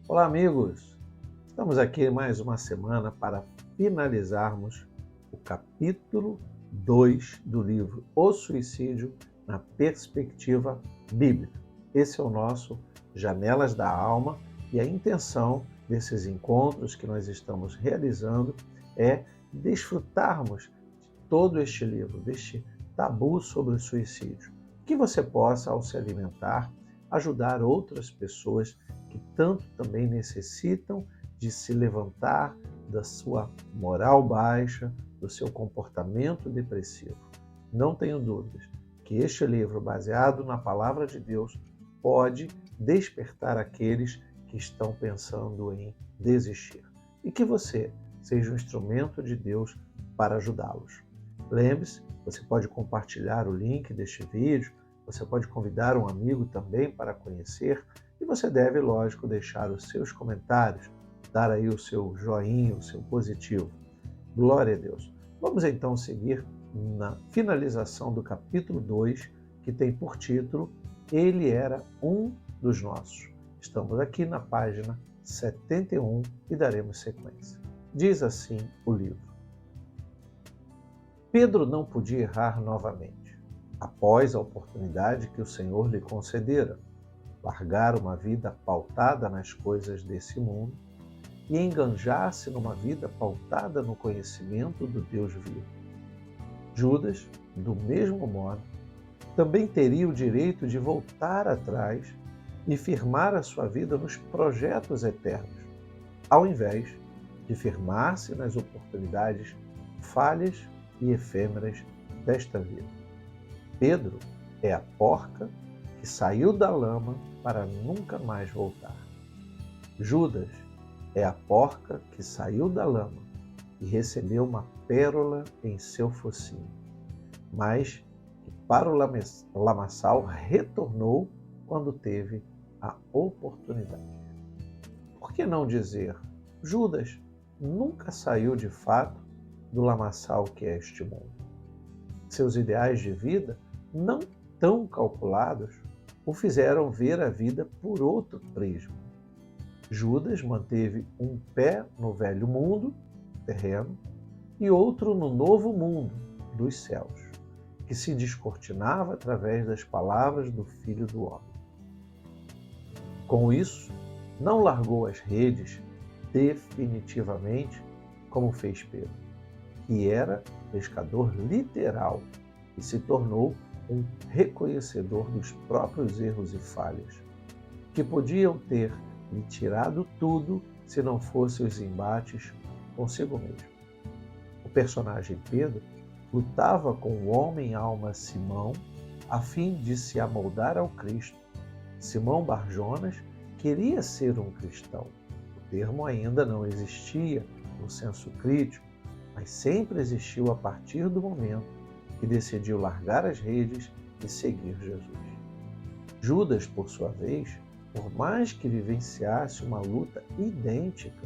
Olá, amigos! Estamos aqui mais uma semana para finalizarmos o capítulo 2 do livro O Suicídio na Perspectiva Bíblica. Esse é o nosso Janelas da Alma e a intenção desses encontros que nós estamos realizando é desfrutarmos de todo este livro, deste tabu sobre o suicídio, que você possa, ao se alimentar, ajudar outras pessoas que tanto também necessitam de se levantar da sua moral baixa, do seu comportamento depressivo. Não tenho dúvidas que este livro, baseado na Palavra de Deus, pode despertar aqueles que estão pensando em desistir e que você seja um instrumento de Deus para ajudá-los. Lembre-se, você pode compartilhar o link deste vídeo, você pode convidar um amigo também para conhecer e você deve, lógico, deixar os seus comentários, dar aí o seu joinha, o seu positivo. Glória a Deus. Vamos então seguir na finalização do capítulo 2, que tem por título Ele era um dos nossos. Estamos aqui na página 71 e daremos sequência. Diz assim o livro. Pedro não podia errar novamente, após a oportunidade que o Senhor lhe concedera, largar uma vida pautada nas coisas desse mundo e enganjar-se numa vida pautada no conhecimento do Deus vivo. Judas, do mesmo modo, também teria o direito de voltar atrás e firmar a sua vida nos projetos eternos, ao invés de firmar-se nas oportunidades falhas e efêmeras desta vida. Pedro é a porca que saiu da lama para nunca mais voltar. Judas é a porca que saiu da lama e recebeu uma pérola em seu focinho, mas que para o lamaçal retornou quando teve a oportunidade. Por que não dizer, Judas nunca saiu de fato do lamaçal que é este mundo? Seus ideais de vida, não tão calculados, o fizeram ver a vida por outro prisma. Judas manteve um pé no velho mundo, terreno, e outro no novo mundo, dos céus, que se descortinava através das palavras do Filho do Homem. Com isso, não largou as redes definitivamente, como fez Pedro, que era pescador literal e se tornou um reconhecedor dos próprios erros e falhas, que podiam ter lhe tirado tudo se não fossem os embates consigo mesmo. O personagem Pedro lutava com o homem-alma Simão a fim de se amoldar ao Cristo. Simão Barjonas queria ser um cristão. O termo ainda não existia no senso crítico, mas sempre existiu a partir do momento que decidiu largar as redes e seguir Jesus. Judas, por sua vez, por mais que vivenciasse uma luta idêntica,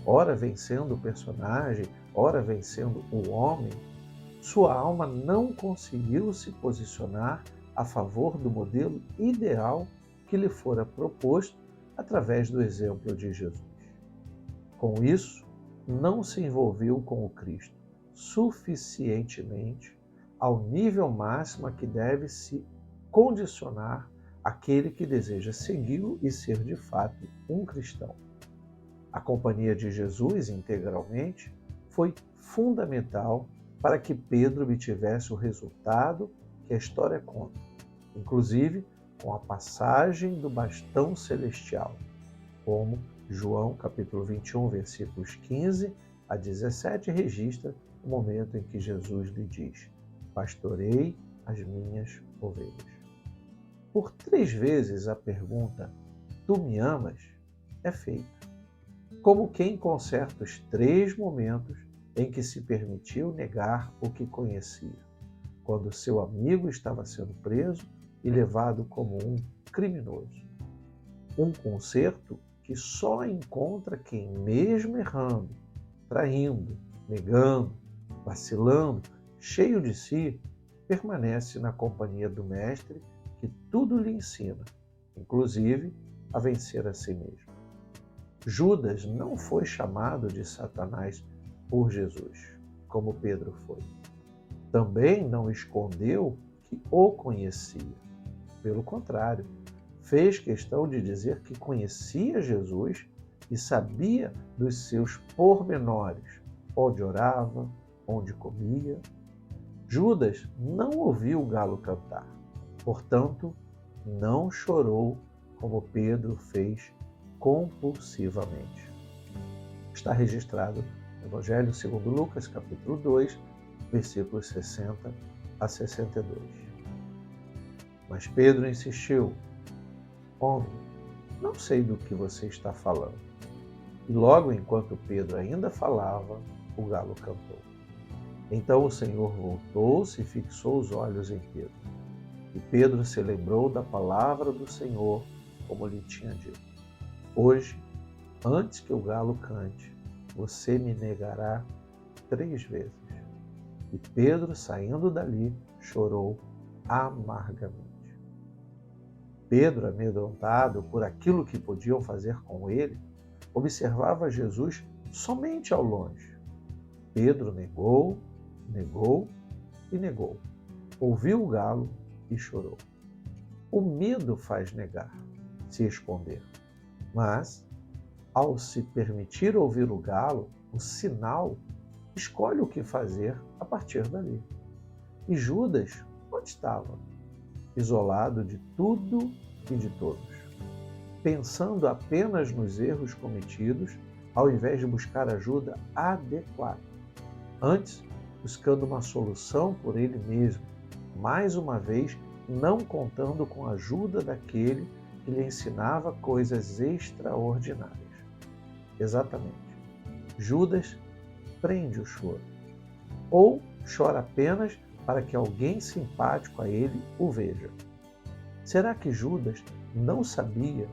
ora vencendo o personagem, ora vencendo o homem, sua alma não conseguiu se posicionar a favor do modelo ideal que lhe fora proposto através do exemplo de Jesus. Com isso, não se envolveu com o Cristo suficientemente ao nível máximo a que deve se condicionar aquele que deseja segui-lo e ser de fato um cristão. A companhia de Jesus integralmente foi fundamental para que Pedro obtivesse o resultado que a história conta, inclusive com a passagem do bastão celestial, como João capítulo 21, versículos 15 a 17 registra o momento em que Jesus lhe diz: pastorei as minhas ovelhas. Por 3 vezes a pergunta, tu me amas? É feita, como quem conserta os 3 momentos em que se permitiu negar o que conhecia, quando seu amigo estava sendo preso e levado como um criminoso. Um conserto que só encontra quem, mesmo errando, traindo, negando, vacilando, cheio de si, permanece na companhia do Mestre que tudo lhe ensina, inclusive a vencer a si mesmo. Judas não foi chamado de Satanás por Jesus, como Pedro foi. Também não escondeu que o conhecia. Pelo contrário, fez questão de dizer que conhecia Jesus e sabia dos seus pormenores, onde orava, onde comia. Judas não ouviu o galo cantar, portanto, não chorou como Pedro fez compulsivamente. Está registrado no Evangelho segundo Lucas, capítulo 2, versículos 60 a 62. Mas Pedro insistiu: Homem, não sei do que você está falando. E logo enquanto Pedro ainda falava, o galo cantou. Então o Senhor voltou-se e fixou os olhos em Pedro. E Pedro se lembrou da palavra do Senhor, como lhe tinha dito: Hoje, antes que o galo cante, você me negará 3 vezes. E Pedro, saindo dali, chorou amargamente. Pedro, amedrontado por aquilo que podiam fazer com ele, observava Jesus somente ao longe. Pedro negou e negou. Ouviu o galo e chorou. O medo faz negar, se esconder. Mas, ao se permitir ouvir o galo, o sinal, escolhe o que fazer a partir dali. E Judas, onde estava? Isolado de tudo e de todos, pensando apenas nos erros cometidos, ao invés de buscar ajuda adequada. Antes, buscando uma solução por ele mesmo, mais uma vez, não contando com a ajuda daquele que lhe ensinava coisas extraordinárias. Exatamente. Judas prende o choro, ou chora apenas para que alguém simpático a ele o veja. Será que Judas não sabia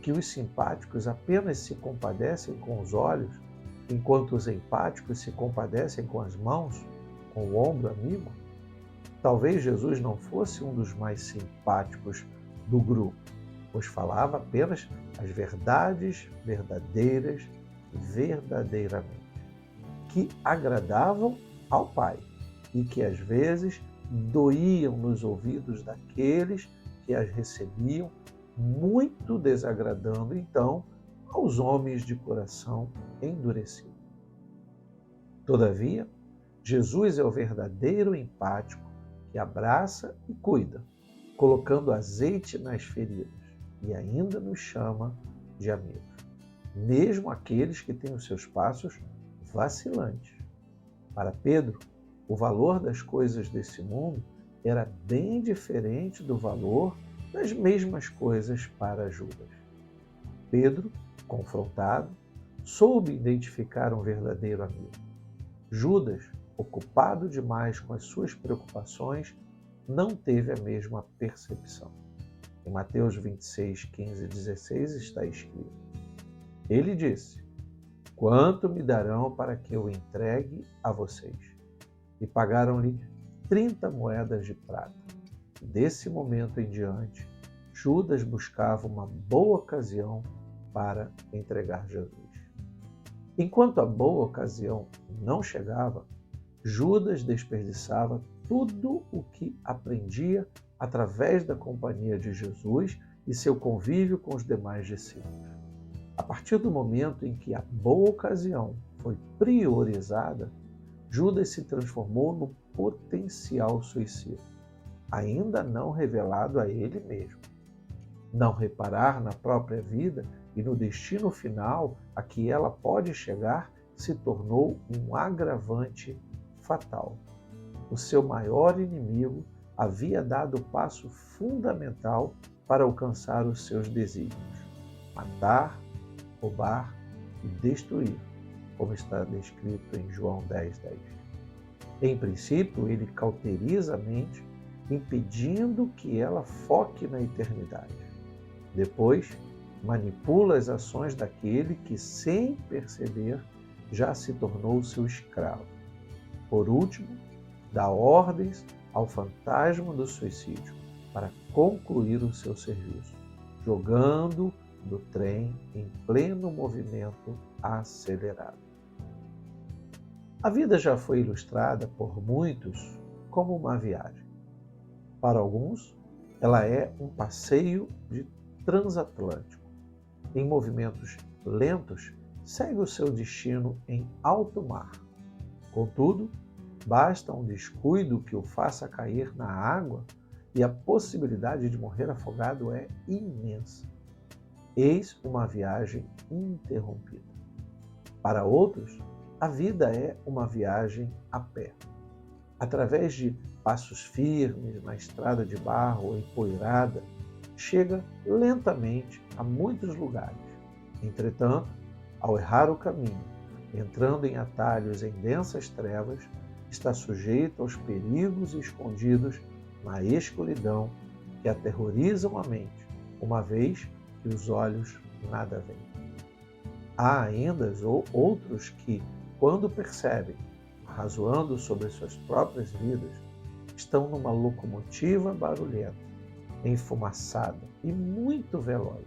que os simpáticos apenas se compadecem com os olhos, enquanto os empáticos se compadecem com as mãos, com o ombro amigo? Talvez Jesus não fosse um dos mais simpáticos do grupo, pois falava apenas as verdades verdadeiras verdadeiramente, que agradavam ao Pai e que às vezes doíam nos ouvidos daqueles que as recebiam, muito desagradando então aos homens de coração endurecido. Todavia, Jesus é o verdadeiro empático que abraça e cuida, colocando azeite nas feridas, e ainda nos chama de amigos, mesmo aqueles que têm os seus passos vacilantes. Para Pedro, o valor das coisas desse mundo era bem diferente do valor das mesmas coisas para Judas. Pedro, confrontado, soube identificar um verdadeiro amigo. Judas, ocupado demais com as suas preocupações, não teve a mesma percepção. Em Mateus 26, 15 e 16 está escrito: Ele disse: Quanto me darão para que eu entregue a vocês? E pagaram-lhe 30 moedas de prata. Desse momento em diante, Judas buscava uma boa ocasião para entregar Jesus. Enquanto a boa ocasião não chegava, Judas desperdiçava tudo o que aprendia através da companhia de Jesus e seu convívio com os demais discípulos. A partir do momento em que a boa ocasião foi priorizada, Judas se transformou no potencial suicida, ainda não revelado a ele mesmo. Não reparar na própria vida e no destino final a que ela pode chegar se tornou um agravante fatal. O seu maior inimigo havia dado o passo fundamental para alcançar os seus desígnios: matar, roubar e destruir, como está descrito em João 10:10. Em princípio, ele cauteriza a mente, impedindo que ela foque na eternidade. Depois, manipula as ações daquele que, sem perceber, já se tornou seu escravo. Por último, dá ordens ao fantasma do suicídio para concluir o seu serviço, jogando do trem em pleno movimento acelerado. A vida já foi ilustrada por muitos como uma viagem. Para alguns, ela é um passeio de transatlântico. Em movimentos lentos, segue o seu destino em alto mar. Contudo, basta um descuido que o faça cair na água e a possibilidade de morrer afogado é imensa. Eis uma viagem interrompida. Para outros, a vida é uma viagem a pé. Através de passos firmes na estrada de barro empoeirada, chega lentamente a muitos lugares. Entretanto, ao errar o caminho, entrando em atalhos em densas trevas, está sujeito aos perigos escondidos na escuridão que aterrorizam a mente, uma vez que os olhos nada veem. Há ainda outros que, quando percebem, razoando sobre suas próprias vidas, estão numa locomotiva barulhenta, enfumaçada e muito veloz.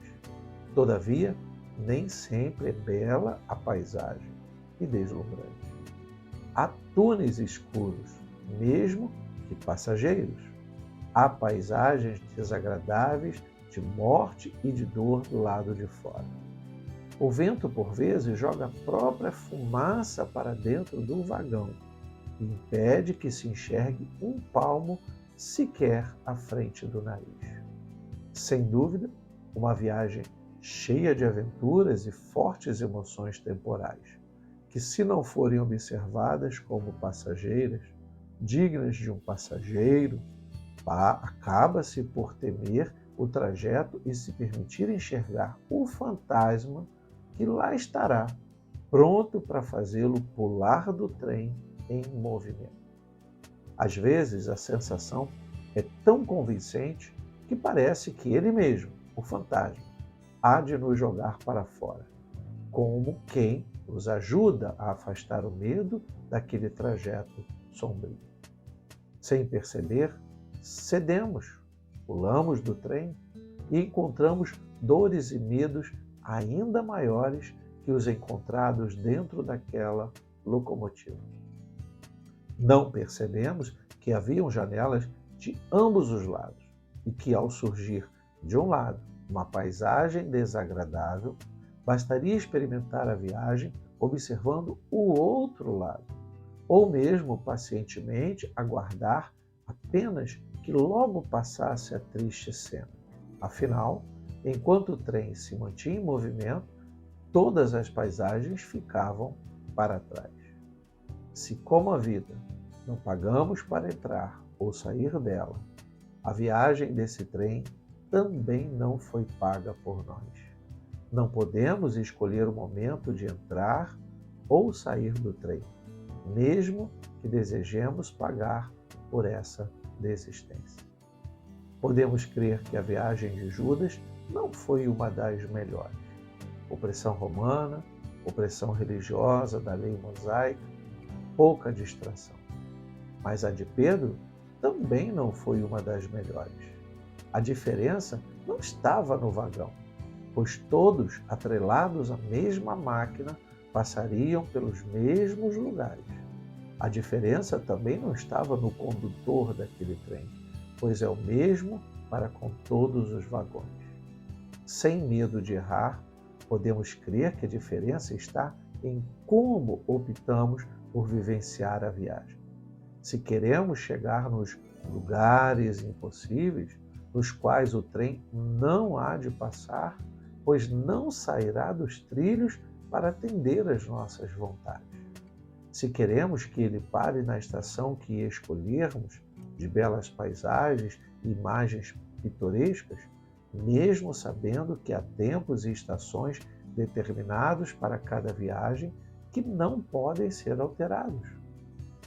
Todavia, nem sempre é bela a paisagem e deslumbrante. Há túneis escuros, mesmo que passageiros. Há paisagens desagradáveis de morte e de dor do lado de fora. O vento, por vezes, joga a própria fumaça para dentro do vagão e impede que se enxergue um palmo sequer à frente do nariz. Sem dúvida, uma viagem cheia de aventuras e fortes emoções temporais, que, se não forem observadas como passageiras, dignas de um passageiro, acaba-se por temer o trajeto e se permitir enxergar o fantasma que lá estará, pronto para fazê-lo pular do trem em movimento. Às vezes, a sensação é tão convincente que parece que ele mesmo, o fantasma, há de nos jogar para fora, como quem nos ajuda a afastar o medo daquele trajeto sombrio. Sem perceber, cedemos, pulamos do trem e encontramos dores e medos ainda maiores que os encontrados dentro daquela locomotiva. Não percebemos que haviam janelas de ambos os lados e que, ao surgir de um lado uma paisagem desagradável, bastaria experimentar a viagem observando o outro lado, ou mesmo pacientemente aguardar apenas que logo passasse a triste cena. Afinal, enquanto o trem se mantinha em movimento, todas as paisagens ficavam para trás. Se, como a vida, não pagamos para entrar ou sair dela, a viagem desse trem também não foi paga por nós. Não podemos escolher o momento de entrar ou sair do trem, mesmo que desejemos pagar por essa desistência. Podemos crer que a viagem de Judas não foi uma das melhores. Opressão romana, opressão religiosa da lei mosaica, pouca distração. Mas a de Pedro também não foi uma das melhores. A diferença não estava no vagão, pois todos, atrelados à mesma máquina, passariam pelos mesmos lugares. A diferença também não estava no condutor daquele trem, pois é o mesmo para com todos os vagões. Sem medo de errar, podemos crer que a diferença está em como optamos por vivenciar a viagem. Se queremos chegar nos lugares impossíveis, nos quais o trem não há de passar, pois não sairá dos trilhos para atender às nossas vontades. Se queremos que ele pare na estação que escolhermos, de belas paisagens e imagens pitorescas, mesmo sabendo que há tempos e estações determinados para cada viagem que não podem ser alterados.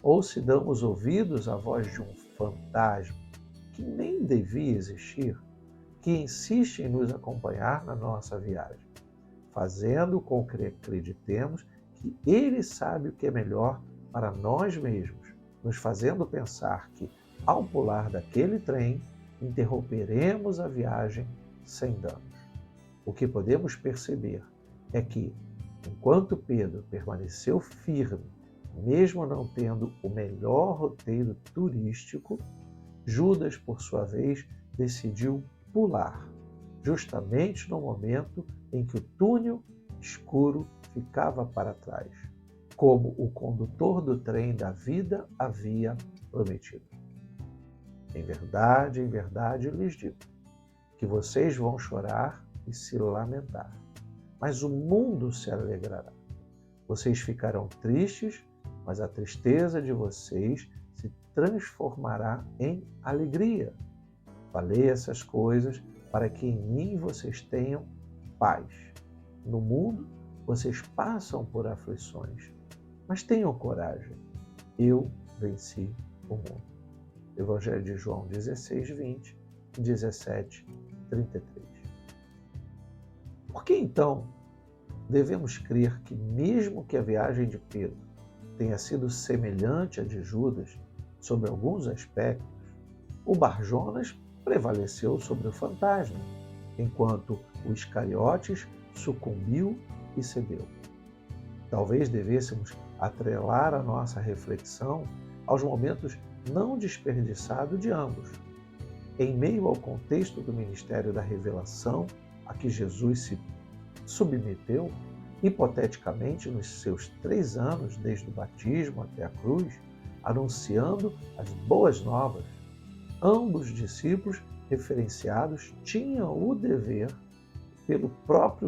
Ou se damos ouvidos à voz de um fantasma que nem devia existir, que insiste em nos acompanhar na nossa viagem, fazendo com que acreditemos que ele sabe o que é melhor para nós mesmos, nos fazendo pensar que, ao pular daquele trem, interromperemos a viagem sem danos. O que podemos perceber é que, enquanto Pedro permaneceu firme, mesmo não tendo o melhor roteiro turístico, Judas, por sua vez, decidiu pular, justamente no momento em que o túnel escuro ficava para trás, como o condutor do trem da vida havia prometido. Em verdade, eu lhes digo que vocês vão chorar e se lamentar, mas o mundo se alegrará. Vocês ficarão tristes, mas a tristeza de vocês se transformará em alegria. Falei essas coisas para que em mim vocês tenham paz. No mundo, vocês passam por aflições, mas tenham coragem. Eu venci o mundo. Evangelho de João 16, 20, 17, 33. Por que então devemos crer que, mesmo que a viagem de Pedro tenha sido semelhante à de Judas sobre alguns aspectos, o Bar-Jonas prevaleceu sobre o fantasma, enquanto o Iscariotes sucumbiu e cedeu? Talvez devêssemos atrelar a nossa reflexão aos momentos não desperdiçados de ambos. Em meio ao contexto do ministério da revelação a que Jesus se submeteu, hipoteticamente nos seus 3 anos, desde o batismo até a cruz, anunciando as boas novas, ambos os discípulos referenciados tinham o dever, pelo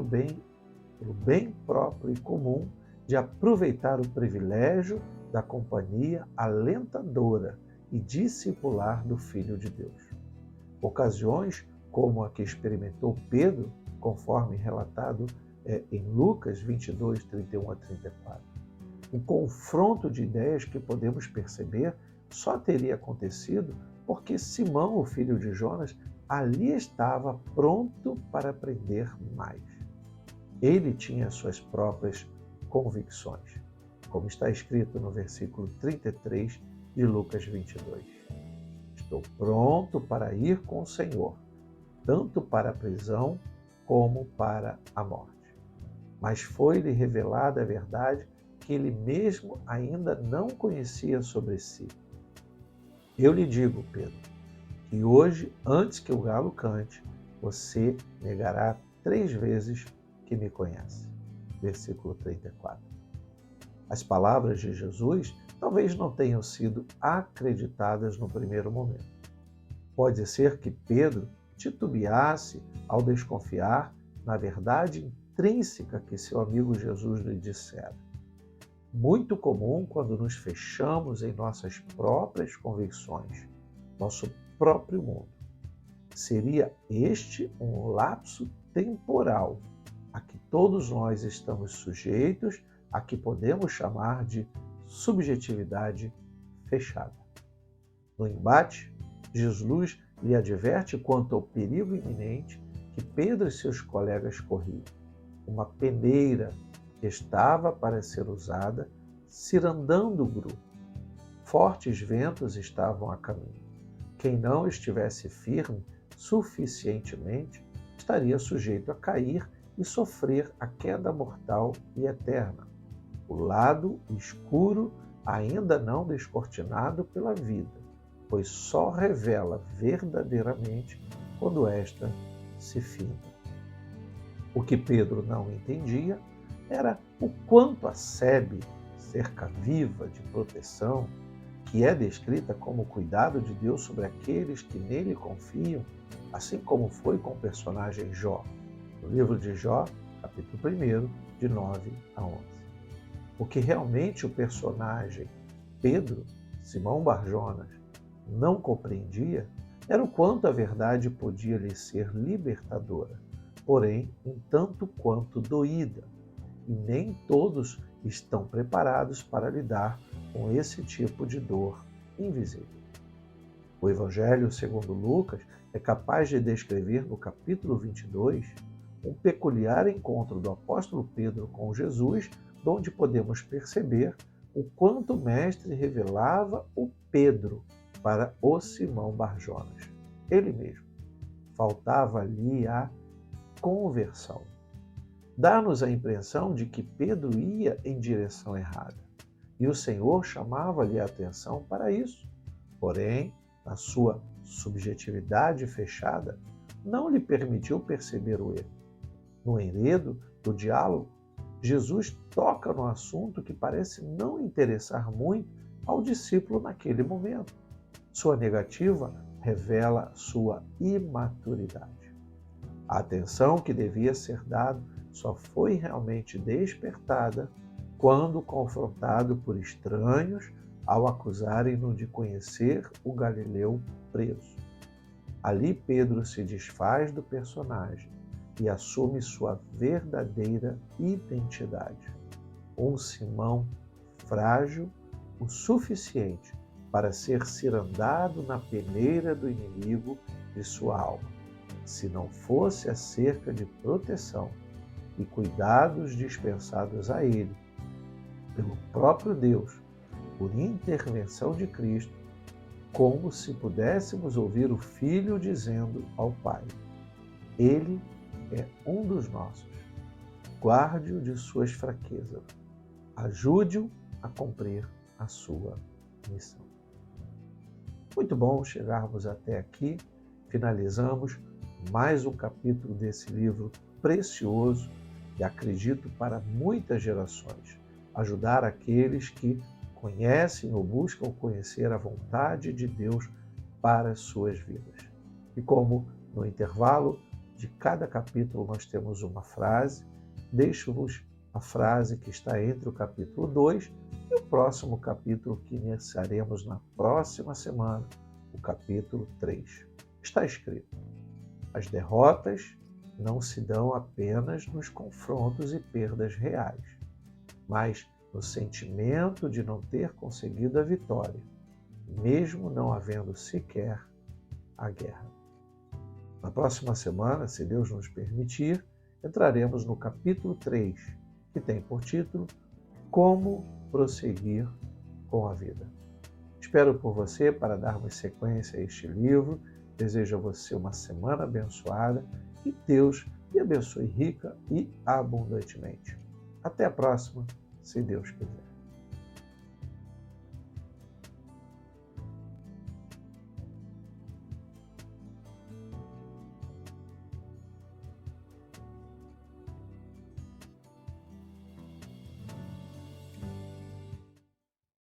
bem próprio e comum, de aproveitar o privilégio da companhia alentadora e discipular do Filho de Deus. Ocasiões como a que experimentou Pedro, conforme relatado em Lucas 22, 31 a 34. Um confronto de ideias que podemos perceber só teria acontecido porque Simão, o filho de Jonas, ali estava pronto para aprender mais. Ele tinha suas próprias convicções, como está escrito no versículo 33 de Lucas 22. Estou pronto para ir com o Senhor, tanto para a prisão como para a morte. Mas foi-lhe revelada a verdade que ele mesmo ainda não conhecia sobre si. Eu lhe digo, Pedro, que hoje, antes que o galo cante, você negará 3 vezes que me conhece. Versículo 34. As palavras de Jesus talvez não tenham sido acreditadas no primeiro momento. Pode ser que Pedro titubeasse ao desconfiar na verdade intrínseca que seu amigo Jesus lhe dissera. Muito comum quando nos fechamos em nossas próprias convicções, nosso próprio mundo. Seria este um lapso temporal a que todos nós estamos sujeitos, a que podemos chamar de subjetividade fechada. No embate, Jesus lhe adverte quanto ao perigo iminente que Pedro e seus colegas corriam. Uma peneira que estava para ser usada, cirandando o grupo. Fortes ventos estavam a caminho. Quem não estivesse firme suficientemente estaria sujeito a cair e sofrer a queda mortal e eterna. O lado escuro ainda não descortinado pela vida, pois só revela verdadeiramente quando esta se finda. O que Pedro não entendia era o quanto a sebe, cerca viva de proteção, que é descrita como o cuidado de Deus sobre aqueles que nele confiam, assim como foi com o personagem Jó, no livro de Jó, capítulo 1, de 9 a 11. O que realmente o personagem Pedro, Simão Bar-Jonas, não compreendia era o quanto a verdade podia lhe ser libertadora, porém um tanto quanto doída, e nem todos estão preparados para lidar com esse tipo de dor invisível. O Evangelho segundo Lucas é capaz de descrever no capítulo 22 um peculiar encontro do apóstolo Pedro com Jesus, onde podemos perceber o quanto o Mestre revelava o Pedro para o Simão Bar-Jonas, ele mesmo. Faltava ali a conversão. Dá-nos a impressão de que Pedro ia em direção errada, e o Senhor chamava-lhe a atenção para isso. Porém, na sua subjetividade fechada, não lhe permitiu perceber o erro. No enredo do diálogo, Jesus toca no assunto que parece não interessar muito ao discípulo naquele momento. Sua negativa revela sua imaturidade. A atenção que devia ser dada só foi realmente despertada quando confrontado por estranhos ao acusarem-no de conhecer o Galileu preso. Ali Pedro se desfaz do personagem e assume sua verdadeira identidade. Um Simão frágil o suficiente para ser cirandado na peneira do inimigo de sua alma. Se não fosse acerca de proteção e cuidados dispensados a ele pelo próprio Deus, por intervenção de Cristo, como se pudéssemos ouvir o Filho dizendo ao Pai: Ele é um dos nossos. Guarde-o de suas fraquezas. Ajude-o a cumprir a sua missão. Muito bom chegarmos até aqui. Finalizamos mais um capítulo desse livro precioso e acredito para muitas gerações ajudar aqueles que conhecem ou buscam conhecer a vontade de Deus para as suas vidas. E como no intervalo de cada capítulo nós temos uma frase, deixo-vos a frase que está entre o capítulo 2 e o próximo capítulo que iniciaremos na próxima semana, o capítulo 3. Está escrito: as derrotas não se dão apenas nos confrontos e perdas reais, mas no sentimento de não ter conseguido a vitória, mesmo não havendo sequer a guerra. Na próxima semana, se Deus nos permitir, entraremos no capítulo 3, que tem por título Como prosseguir com a vida. Espero por você para darmos sequência a este livro. Desejo a você uma semana abençoada e Deus lhe abençoe rica e abundantemente. Até a próxima, se Deus quiser.